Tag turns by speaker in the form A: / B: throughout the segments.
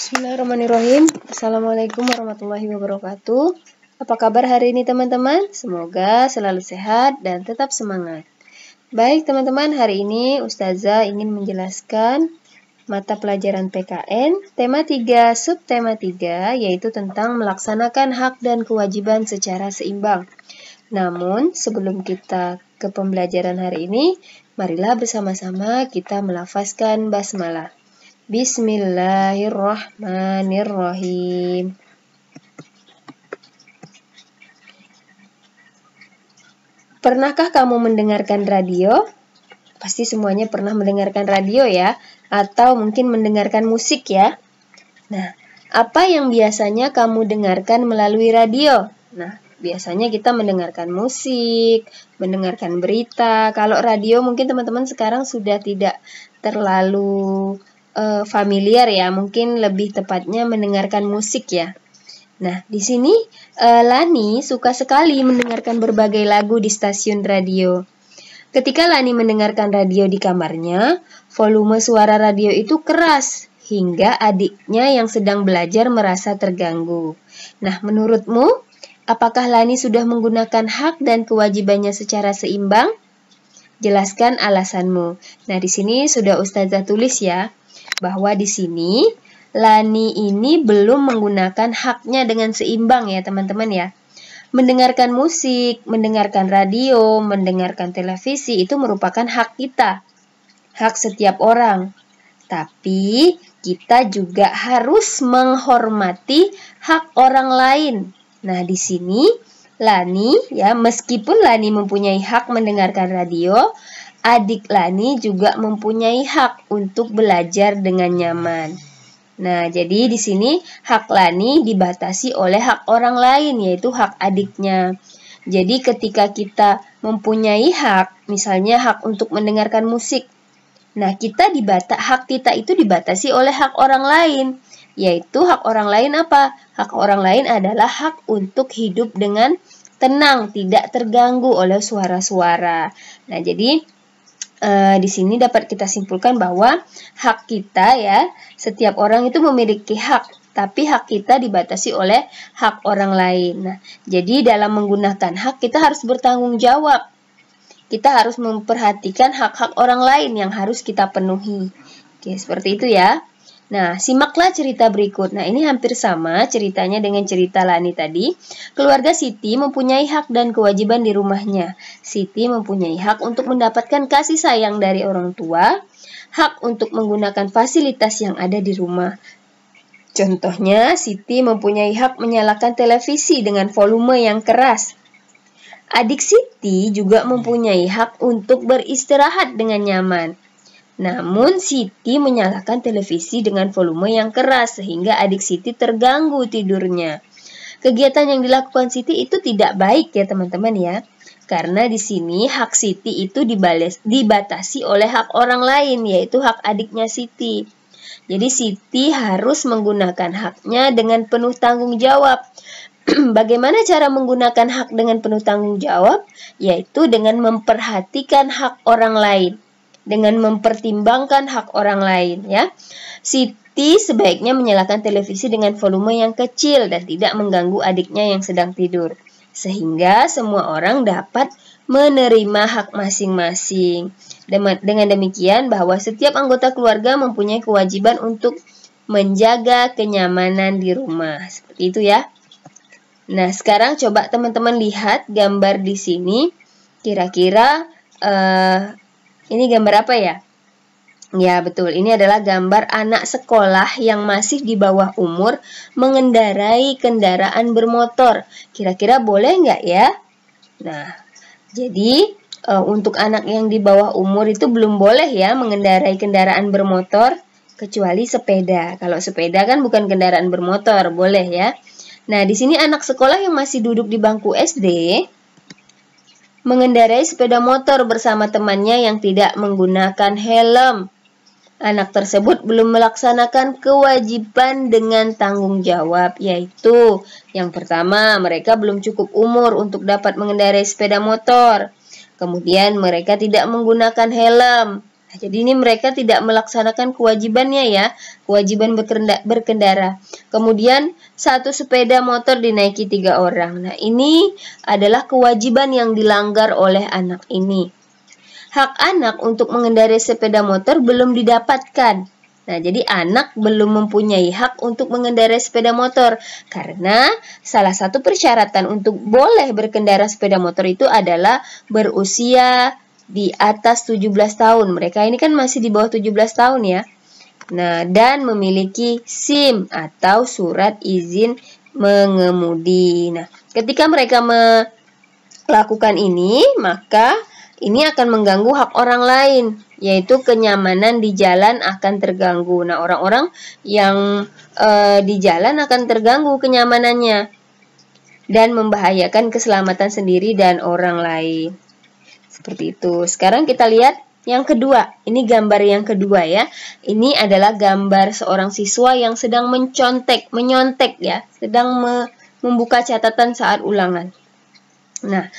A: Bismillahirrahmanirrahim. Assalamualaikum warahmatullahi wabarakatuh. Apa kabar hari ini teman-teman? Semoga selalu sehat dan tetap semangat. Baik teman-teman, hari ini Ustazah ingin menjelaskan mata pelajaran PKN tema 3 subtema 3 yaitu tentang melaksanakan hak dan kewajiban secara seimbang. Namun sebelum kita ke pembelajaran hari ini, marilah bersama-sama kita melafazkan basmalah. Bismillahirrahmanirrahim. Pernahkah kamu mendengarkan radio? Pasti semuanya pernah mendengarkan radio ya, atau mungkin mendengarkan musik ya. Nah, apa yang biasanya kamu dengarkan melalui radio? Nah, biasanya kita mendengarkan musik, mendengarkan berita. Kalau radio mungkin teman-teman sekarang sudah tidak terlalu familiar ya, mungkin lebih tepatnya mendengarkan musik ya. Nah, di sini Lani suka sekali mendengarkan berbagai lagu di stasiun radio. Ketika Lani mendengarkan radio di kamarnya, volume suara radio itu keras hingga adiknya yang sedang belajar merasa terganggu. Nah, menurutmu, apakah Lani sudah menggunakan hak dan kewajibannya secara seimbang? Jelaskan alasanmu. Nah, di sini sudah Ustazah tulis ya, bahwa di sini Lani ini belum menggunakan haknya dengan seimbang ya teman-teman ya. Mendengarkan musik, mendengarkan radio, mendengarkan televisi itu merupakan hak kita, hak setiap orang. Tapi kita juga harus menghormati hak orang lain. Nah, di sini Lani ya, meskipun Lani mempunyai hak mendengarkan radio, adik Lani juga mempunyai hak untuk belajar dengan nyaman. Nah, jadi di sini hak Lani dibatasi oleh hak orang lain, yaitu hak adiknya. Jadi ketika kita mempunyai hak, misalnya hak untuk mendengarkan musik, nah hak kita itu dibatasi oleh hak orang lain, yaitu hak orang lain apa? Hak orang lain adalah hak untuk hidup dengan tenang, tidak terganggu oleh suara-suara. Nah, jadi di sini dapat kita simpulkan bahwa hak kita ya, setiap orang itu memiliki hak, tapi hak kita dibatasi oleh hak orang lain. Nah, jadi dalam menggunakan hak kita harus bertanggung jawab. Kita harus memperhatikan hak-hak orang lain yang harus kita penuhi. Oke, seperti itu ya. Nah, simaklah cerita berikut. Nah, ini hampir sama ceritanya dengan cerita Lani tadi. Keluarga Siti mempunyai hak dan kewajiban di rumahnya. Siti mempunyai hak untuk mendapatkan kasih sayang dari orang tua, hak untuk menggunakan fasilitas yang ada di rumah. Contohnya, Siti mempunyai hak menyalakan televisi dengan volume yang keras. Adik Siti juga mempunyai hak untuk beristirahat dengan nyaman. Namun Siti menyalakan televisi dengan volume yang keras sehingga adik Siti terganggu tidurnya. Kegiatan yang dilakukan Siti itu tidak baik ya teman-teman ya. Karena di sini hak Siti itu dibatasi oleh hak orang lain, yaitu hak adiknya Siti. Jadi Siti harus menggunakan haknya dengan penuh tanggung jawab. Bagaimana cara menggunakan hak dengan penuh tanggung jawab? Yaitu dengan memperhatikan hak orang lain, dengan mempertimbangkan hak orang lain ya. Siti sebaiknya menyalakan televisi dengan volume yang kecil dan tidak mengganggu adiknya yang sedang tidur, sehingga semua orang dapat menerima hak masing-masing. Dengan demikian bahwa setiap anggota keluarga mempunyai kewajiban untuk menjaga kenyamanan di rumah. Seperti itu ya. Nah, sekarang coba teman-teman lihat gambar di sini. Kira-kira ini gambar apa ya? Ya, betul. Ini adalah gambar anak sekolah yang masih di bawah umur mengendarai kendaraan bermotor. Kira-kira boleh nggak ya? Nah, jadi untuk anak yang di bawah umur itu belum boleh ya mengendarai kendaraan bermotor, kecuali sepeda. Kalau sepeda kan bukan kendaraan bermotor, boleh ya. Nah, di sini anak sekolah yang masih duduk di bangku SD mengendarai sepeda motor bersama temannya yang tidak menggunakan helm. Anak tersebut belum melaksanakan kewajiban dengan tanggung jawab, yaitu yang pertama, mereka belum cukup umur untuk dapat mengendarai sepeda motor. Kemudian mereka tidak menggunakan helm. Jadi ini mereka tidak melaksanakan kewajibannya ya, kewajiban berkendara. Kemudian satu sepeda motor dinaiki 3 orang. Nah, ini adalah kewajiban yang dilanggar oleh anak ini. Hak anak untuk mengendarai sepeda motor belum didapatkan. Nah, jadi anak belum mempunyai hak untuk mengendarai sepeda motor karena salah satu persyaratan untuk boleh berkendara sepeda motor itu adalah berusia di atas 17 tahun. Mereka ini kan masih di bawah 17 tahun ya. Nah, dan memiliki SIM atau surat izin mengemudi. Nah, ketika mereka melakukan ini, maka ini akan mengganggu hak orang lain, yaitu kenyamanan di jalan akan terganggu. Nah, orang-orang yang di jalan akan terganggu kenyamanannya dan membahayakan keselamatan sendiri dan orang lain. Seperti itu. Sekarang kita lihat yang kedua. Ini gambar yang kedua ya. Ini adalah gambar seorang siswa yang sedang menyontek ya, sedang membuka catatan saat ulangan. Nah,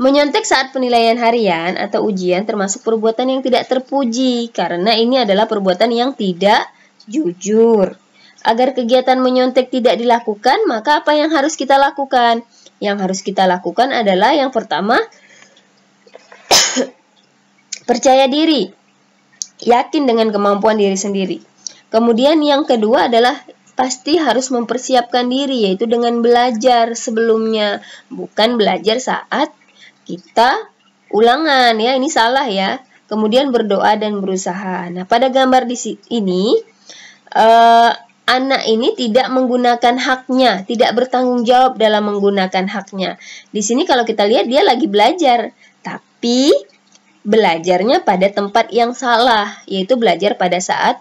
A: menyontek saat penilaian harian atau ujian termasuk perbuatan yang tidak terpuji karena ini adalah perbuatan yang tidak jujur. Agar kegiatan menyontek tidak dilakukan, maka apa yang harus kita lakukan? Yang harus kita lakukan adalah yang pertama, percaya diri, yakin dengan kemampuan diri sendiri. Kemudian yang kedua adalah pasti harus mempersiapkan diri, yaitu dengan belajar sebelumnya, bukan belajar saat kita ulangan ya, ini salah ya. Kemudian berdoa dan berusaha. Nah, pada gambar di sini anak ini tidak menggunakan haknya, tidak bertanggung jawab dalam menggunakan haknya. Di sini kalau kita lihat dia lagi belajar, tapi belajarnya pada tempat yang salah, yaitu belajar pada saat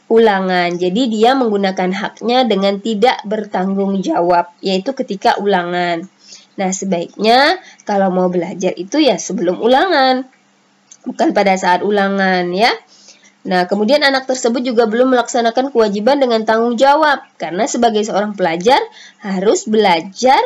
A: ulangan. Jadi dia menggunakan haknya dengan tidak bertanggung jawab, yaitu ketika ulangan. Nah, sebaiknya kalau mau belajar itu ya sebelum ulangan, bukan pada saat ulangan ya. Nah, kemudian anak tersebut juga belum melaksanakan kewajiban dengan tanggung jawab, karena sebagai seorang pelajar harus belajar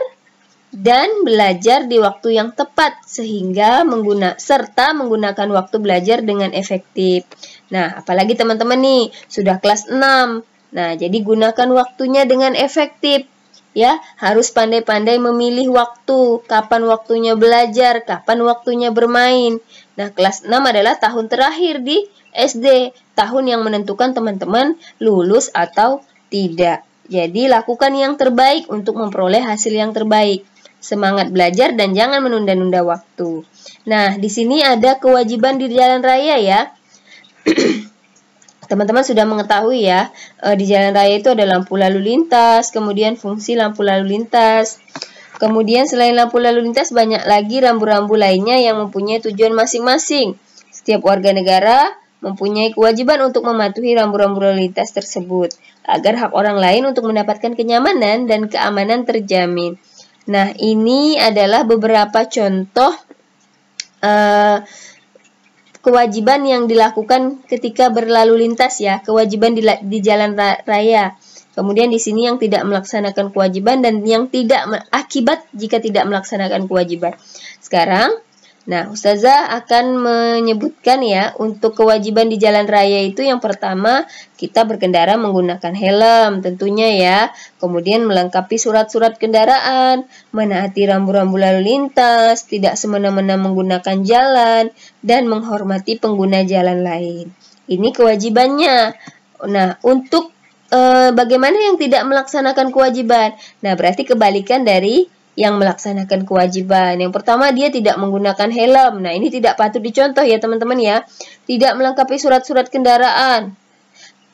A: dan belajar di waktu yang tepat, sehingga menggunakan waktu belajar dengan efektif. Nah, apalagi teman-teman nih, sudah kelas 6. Nah, jadi gunakan waktunya dengan efektif. Ya, harus pandai-pandai memilih waktu, kapan waktunya belajar, kapan waktunya bermain. Nah, kelas 6 adalah tahun terakhir di SD, tahun yang menentukan teman-teman lulus atau tidak. Jadi, lakukan yang terbaik untuk memperoleh hasil yang terbaik. Semangat belajar dan jangan menunda-nunda waktu. Nah, di sini ada kewajiban di jalan raya ya. Teman-teman sudah mengetahui ya, di jalan raya itu ada lampu lalu lintas, kemudian fungsi lampu lalu lintas. Kemudian selain lampu lalu lintas, banyak lagi rambu-rambu lainnya yang mempunyai tujuan masing-masing. Setiap warga negara mempunyai kewajiban untuk mematuhi rambu-rambu lalu lintas tersebut, agar hak orang lain untuk mendapatkan kenyamanan dan keamanan terjamin. Nah, ini adalah beberapa contoh kewajiban yang dilakukan ketika berlalu lintas ya, kewajiban di jalan raya. Kemudian di sini yang tidak melaksanakan kewajiban dan yang tidak akibat jika tidak melaksanakan kewajiban. Sekarang, nah Ustazah akan menyebutkan ya, untuk kewajiban di jalan raya itu yang pertama kita berkendara menggunakan helm tentunya ya. Kemudian melengkapi surat-surat kendaraan, menaati rambu-rambu lalu lintas, tidak semena-mena menggunakan jalan, dan menghormati pengguna jalan lain. Ini kewajibannya. Nah, untuk bagaimana yang tidak melaksanakan kewajiban? Nah, berarti kebalikan dari yang melaksanakan kewajiban. Yang pertama, dia tidak menggunakan helm. Nah, ini tidak patut dicontoh ya teman-teman ya. Tidak melengkapi surat-surat kendaraan,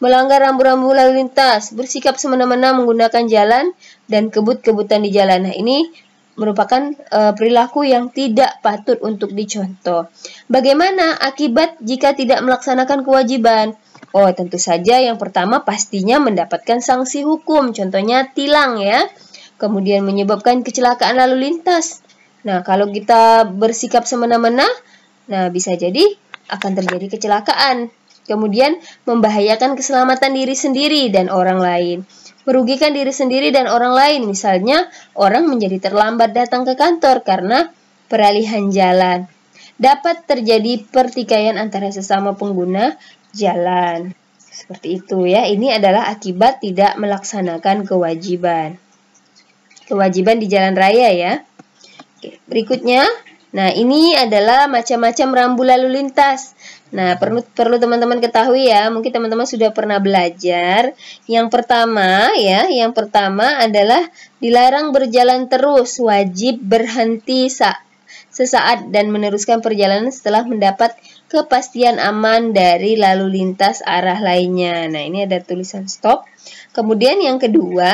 A: melanggar rambu-rambu lalu lintas, bersikap semena-mena menggunakan jalan, dan kebut-kebutan di jalan. Nah, ini merupakan perilaku yang tidak patut untuk dicontoh. Bagaimana akibat jika tidak melaksanakan kewajiban? Oh, tentu saja yang pertama pastinya mendapatkan sanksi hukum, contohnya tilang ya. Kemudian menyebabkan kecelakaan lalu lintas. Nah, kalau kita bersikap semena-mena, nah bisa jadi akan terjadi kecelakaan. Kemudian membahayakan keselamatan diri sendiri dan orang lain. Merugikan diri sendiri dan orang lain, misalnya orang menjadi terlambat datang ke kantor karena peralihan jalan. dapat terjadi pertikaian antara sesama pengguna jalan. Seperti itu ya, ini adalah akibat tidak melaksanakan kewajiban. Kewajiban di jalan raya ya. Oke, berikutnya, nah ini adalah macam-macam rambu lalu lintas. Nah, perlu teman-teman ketahui ya, mungkin teman-teman sudah pernah belajar. Yang pertama adalah dilarang berjalan terus, wajib berhenti sesaat dan meneruskan perjalanan setelah mendapat kepastian aman dari lalu lintas arah lainnya. Nah, ini ada tulisan stop. Kemudian yang kedua,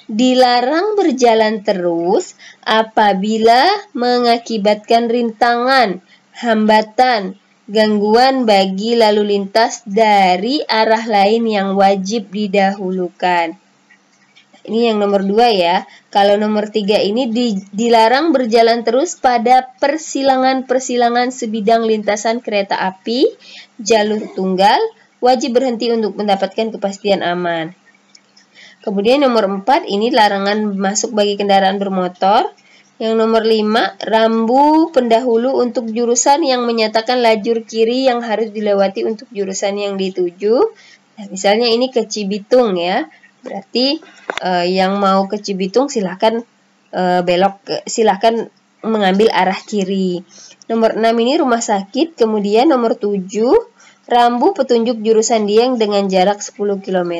A: dilarang berjalan terus apabila mengakibatkan rintangan, hambatan, gangguan bagi lalu lintas dari arah lain yang wajib didahulukan. Ini yang nomor 2 ya. Kalau nomor 3 ini dilarang berjalan terus pada persilangan-persilangan sebidang lintasan kereta api, jalur tunggal, wajib berhenti untuk mendapatkan kepastian aman. Kemudian nomor 4 ini larangan masuk bagi kendaraan bermotor. Yang nomor 5, rambu pendahulu untuk jurusan yang menyatakan lajur kiri yang harus dilewati untuk jurusan yang dituju. Nah, misalnya ini ke Cibitung ya. Berarti yang mau ke Cibitung silahkan silahkan mengambil arah kiri. Nomor 6 ini rumah sakit. Kemudian nomor 7, rambu petunjuk jurusan Dieng dengan jarak 10 km.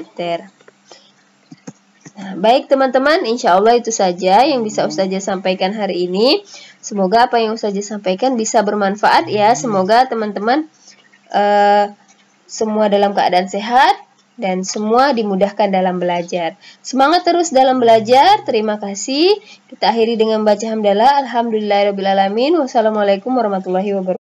A: Nah, baik teman-teman, insya Allah itu saja yang bisa Ustazah sampaikan hari ini. Semoga apa yang Ustazah sampaikan bisa bermanfaat ya. Semoga teman-teman semua dalam keadaan sehat dan semua dimudahkan dalam belajar. Semangat terus dalam belajar. Terima kasih. Kita akhiri dengan baca hamdalah. Alhamdulillahirabbil alamin. Wassalamualaikum warahmatullahi wabarakatuh.